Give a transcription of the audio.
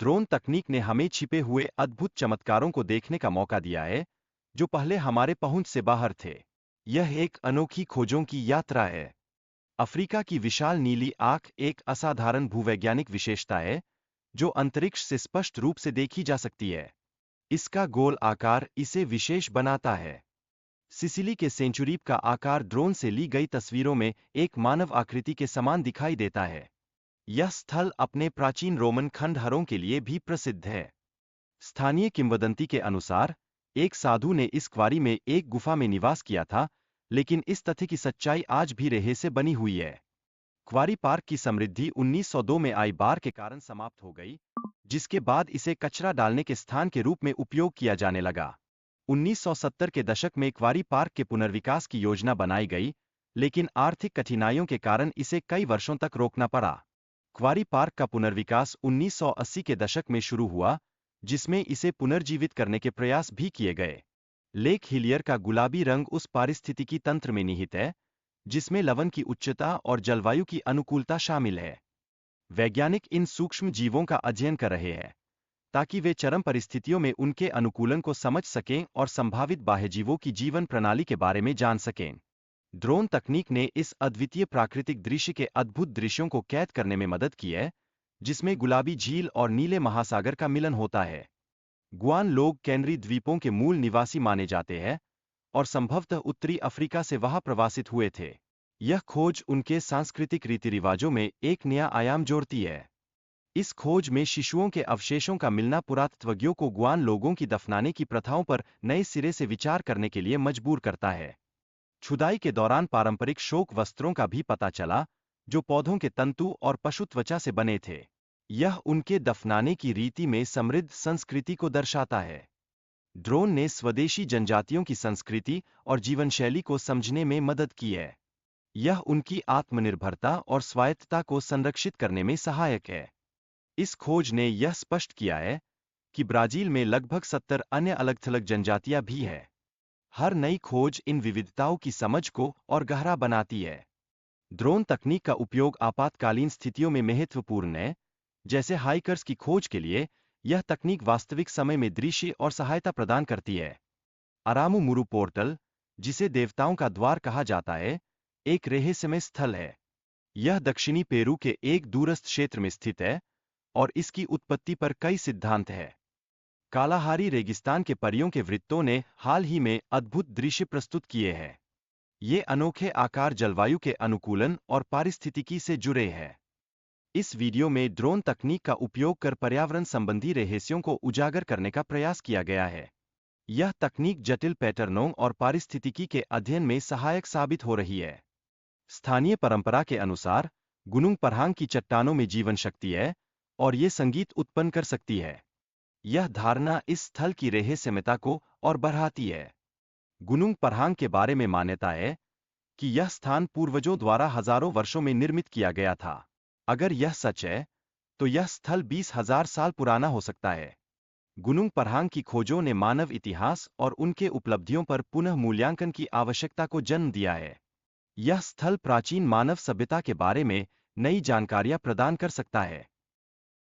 Drone तकनीक ने हमें छिपे हुए अद्भुत चमत्कारों को देखने का मौका दिया है, जो पहले हमारे पहुंच से बाहर थे। यह एक अनोखी खोजों की यात्रा है। अफ्रीका की विशाल नीली आंख एक असाधारण भूवैज्ञानिक विशेषता है, जो अंतरिक्ष से स्पष्ट रूप से देखी जा सकती है। इसका गोल आकार इसे विशेष बनाता है। सिसिली के सेंचुरीप का आकार ड्रोन से ली गई तस्वीरों में एक मानव आकृति के समान दिखाई देता है। यह स्थल अपने प्राचीन रोमन खंडहरों के लिए भी प्रसिद्ध है। स्थानीय किंवदंती के अनुसार, एक साधु ने इस क्वारी में एक गुफा में निवास किया था, लेकिन इस तथ्य की सच्चाई आज भी रेहे से बनी हुई है। क्वारी पार्क की समृद्धि 1902 में आई बाढ़ के कारण समाप्त हो गई, जिसके बाद इसे कचरा डालने के स्थान के रूप में उपयोग किया जाने लगा। 1970 के दशक में क्वारी पार्क के पुनर्विकास की योजना बनाई गई, लेकिन आर्थिक कठिनाइयों के कारण इसे कई वर्षों तक रोकना पड़ा। क्वारी पार्क का पुनर्विकास 1980 के दशक में शुरू हुआ, जिसमें इसे पुनर्जीवित करने के प्रयास भी किए गए। लेक हिलियर का गुलाबी रंग उस पारिस्थितिकी तंत्र में निहित है, जिसमें लवण की उच्चता और जलवायु की अनुकूलता शामिल है। वैज्ञानिक इन सूक्ष्म जीवों का अध्ययन कर रहे हैं, ताकि वे चरम परिस्थितियों में उनके अनुकूलन को समझ सकें और संभावित बाह्यजीवों की जीवन प्रणाली के बारे में जान सकें। ड्रोन तकनीक ने इस अद्वितीय प्राकृतिक दृश्य के अद्भुत दृश्यों को कैद करने में मदद की है, जिसमें गुलाबी झील और नीले महासागर का मिलन होता है। गुआन लोग कैनरी द्वीपों के मूल निवासी माने जाते हैं और संभवतः उत्तरी अफ्रीका से वहां प्रवासित हुए थे। यह खोज उनके सांस्कृतिक रीति रिवाजों में एक नया आयाम जोड़ती है। इस खोज में शिशुओं के अवशेषों का मिलना पुरातत्वज्ञों को गुआन लोगों की दफनाने की प्रथाओं पर नए सिरे से विचार करने के लिए मजबूर करता है। खुदाई के दौरान पारंपरिक शोक वस्त्रों का भी पता चला, जो पौधों के तंतु और पशु त्वचा से बने थे। यह उनके दफनाने की रीति में समृद्ध संस्कृति को दर्शाता है। ड्रोन ने स्वदेशी जनजातियों की संस्कृति और जीवनशैली को समझने में मदद की है। यह उनकी आत्मनिर्भरता और स्वायत्तता को संरक्षित करने में सहायक है। इस खोज ने यह स्पष्ट किया है कि ब्राजील में लगभग 70 अन्य अलग-थलग जनजातियां भी हैं। हर नई खोज इन विविधताओं की समझ को और गहरा बनाती है। ड्रोन तकनीक का उपयोग आपातकालीन स्थितियों में महत्वपूर्ण है, जैसे हाइकर्स की खोज के लिए। यह तकनीक वास्तविक समय में दृश्य और सहायता प्रदान करती है। अरामु मुरु पोर्टल, जिसे देवताओं का द्वार कहा जाता है, एक रहस्यमय स्थल है। यह दक्षिणी पेरू के एक दूरस्थ क्षेत्र में स्थित है और इसकी उत्पत्ति पर कई सिद्धांत हैं। कालाहारी रेगिस्तान के परियों के वृत्तों ने हाल ही में अद्भुत दृश्य प्रस्तुत किए हैं। ये अनोखे आकार जलवायु के अनुकूलन और पारिस्थितिकी से जुड़े हैं। इस वीडियो में ड्रोन तकनीक का उपयोग कर पर्यावरण संबंधी रहस्यों को उजागर करने का प्रयास किया गया है। यह तकनीक जटिल पैटर्नों और पारिस्थितिकी के अध्ययन में सहायक साबित हो रही है। स्थानीय परंपरा के अनुसार, गुनुंग पहांग की चट्टानों में जीवन शक्ति है और ये संगीत उत्पन्न कर सकती है। यह धारणा इस स्थल की रहस्यमयता को और बढ़ाती है। गुनुंग पहांग के बारे में मान्यता है कि यह स्थान पूर्वजों द्वारा हजारों वर्षों में निर्मित किया गया था। अगर यह सच है, तो यह स्थल 20,000 साल पुराना हो सकता है। गुनुंग पहांग की खोजों ने मानव इतिहास और उनके उपलब्धियों पर पुनः मूल्यांकन की आवश्यकता को जन्म दिया है। यह स्थल प्राचीन मानव सभ्यता के बारे में नई जानकारियां प्रदान कर सकता है।